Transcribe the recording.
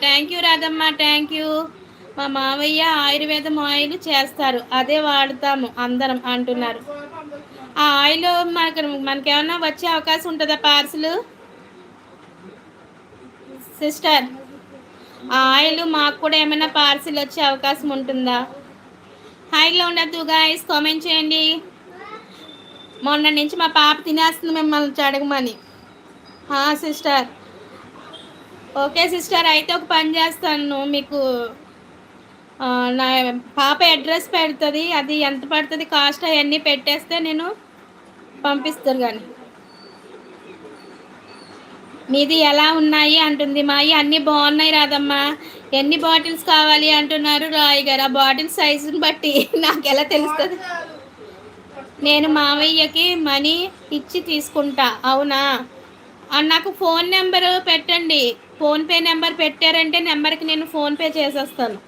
Thank you Radhamma, thank you. మా మావయ్య ఆయుర్వేదం ఆయిల్ చేస్తారు, అదే వాడతాము అందరం అంటున్నారు. ఆ ఆయిల్ మనకేమన్నా వచ్చే అవకాశం ఉంటుందా పార్సిల్ సిస్టర్? ఆ ఆయిల్ మాకు కూడా ఏమైనా పార్సిల్ వచ్చే అవకాశం ఉంటుందా? హాయిగా ఉండద్దు గాయస్, కామెంట్ చేయండి. మొన్న నుంచి మా పాప తినేస్తుంది మిమ్మల్ని అడగమని. సిస్టర్, ఓకే సిస్టర్, అయితే ఒక పని చేస్తాను, మీకు నా పాప అడ్రస్ పెడుతుంది, అది ఎంత పడుతుంది కాస్ట్ అవన్నీ పెట్టేస్తే నేను పంపిస్తాను. కానీ మీది ఎలా ఉన్నాయి అంటుంది. మావి అన్నీ బాగున్నాయి రాదమ్మా. ఎన్ని బాటిల్స్ కావాలి అంటున్నారు రాయ్ గారు? ఆ బాటిల్ సైజుని బట్టి నాకు ఎలా తెలుస్తుంది? నేను మావయ్యకి మనీ ఇచ్చి తీసుకుంటా. అవునా? నాకు ఫోన్ నెంబర్ పెట్టండి, ఫోన్పే నెంబర్ పెట్టారంటే నెంబర్కి నేను ఫోన్పే చేసేస్తాను.